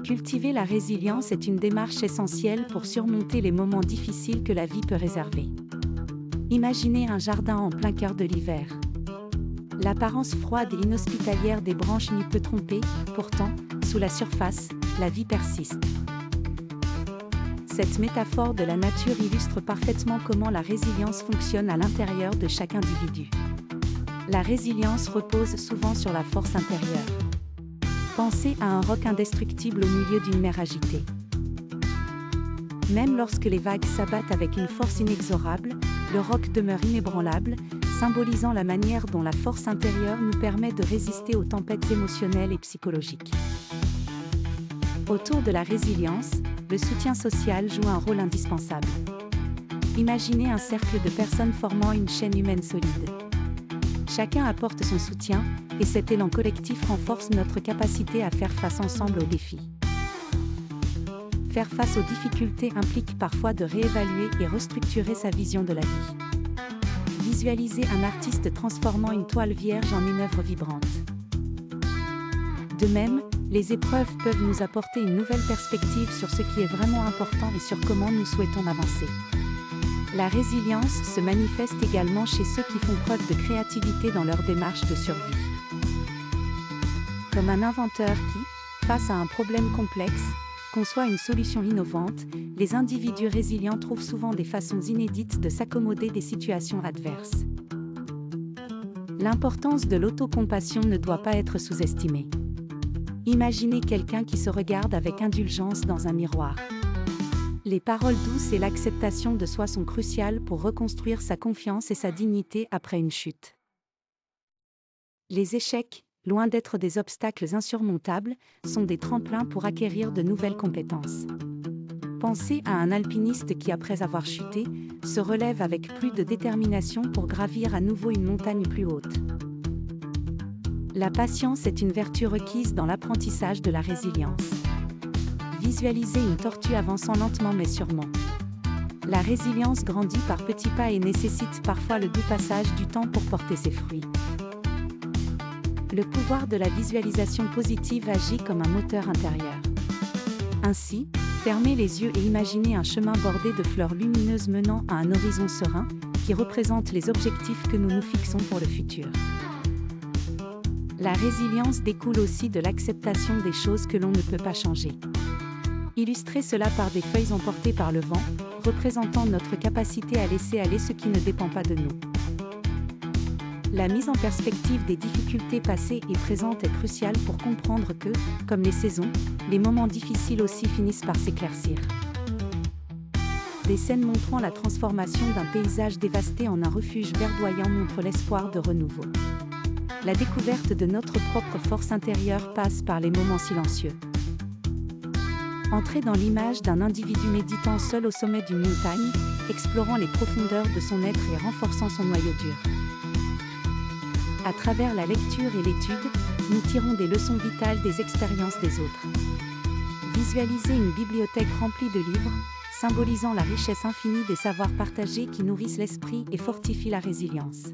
Cultiver la résilience est une démarche essentielle pour surmonter les moments difficiles que la vie peut réserver. Imaginez un jardin en plein cœur de l'hiver. L'apparence froide et inhospitalière des branches n'y peut tromper, pourtant, sous la surface, la vie persiste. Cette métaphore de la nature illustre parfaitement comment la résilience fonctionne à l'intérieur de chaque individu. La résilience repose souvent sur la force intérieure. Pensez à un roc indestructible au milieu d'une mer agitée. Même lorsque les vagues s'abattent avec une force inexorable, le roc demeure inébranlable, symbolisant la manière dont la force intérieure nous permet de résister aux tempêtes émotionnelles et psychologiques. Autour de la résilience, le soutien social joue un rôle indispensable. Imaginez un cercle de personnes formant une chaîne humaine solide. Chacun apporte son soutien, et cet élan collectif renforce notre capacité à faire face ensemble aux défis. Faire face aux difficultés implique parfois de réévaluer et restructurer sa vision de la vie. Visualisez un artiste transformant une toile vierge en une œuvre vibrante. De même, les épreuves peuvent nous apporter une nouvelle perspective sur ce qui est vraiment important et sur comment nous souhaitons avancer. La résilience se manifeste également chez ceux qui font preuve de créativité dans leur démarche de survie. Comme un inventeur qui, face à un problème complexe, conçoit une solution innovante, les individus résilients trouvent souvent des façons inédites de s'accommoder des situations adverses. L'importance de l'autocompassion ne doit pas être sous-estimée. Imaginez quelqu'un qui se regarde avec indulgence dans un miroir. Les paroles douces et l'acceptation de soi sont cruciales pour reconstruire sa confiance et sa dignité après une chute. Les échecs, loin d'être des obstacles insurmontables, sont des tremplins pour acquérir de nouvelles compétences. Pensez à un alpiniste qui, après avoir chuté, se relève avec plus de détermination pour gravir à nouveau une montagne plus haute. La patience est une vertu requise dans l'apprentissage de la résilience. Visualisez une tortue avançant lentement mais sûrement. La résilience grandit par petits pas et nécessite parfois le doux passage du temps pour porter ses fruits. Le pouvoir de la visualisation positive agit comme un moteur intérieur. Ainsi, fermez les yeux et imaginez un chemin bordé de fleurs lumineuses menant à un horizon serein, qui représente les objectifs que nous nous fixons pour le futur. La résilience découle aussi de l'acceptation des choses que l'on ne peut pas changer. Illustrez cela par des feuilles emportées par le vent, représentant notre capacité à laisser aller ce qui ne dépend pas de nous. La mise en perspective des difficultés passées et présentes est cruciale pour comprendre que, comme les saisons, les moments difficiles aussi finissent par s'éclaircir. Des scènes montrant la transformation d'un paysage dévasté en un refuge verdoyant montrent l'espoir de renouveau. La découverte de notre propre force intérieure passe par les moments silencieux. Entrez dans l'image d'un individu méditant seul au sommet d'une montagne, explorant les profondeurs de son être et renforçant son noyau dur. À travers la lecture et l'étude, nous tirons des leçons vitales des expériences des autres. Visualisez une bibliothèque remplie de livres, symbolisant la richesse infinie des savoirs partagés qui nourrissent l'esprit et fortifient la résilience.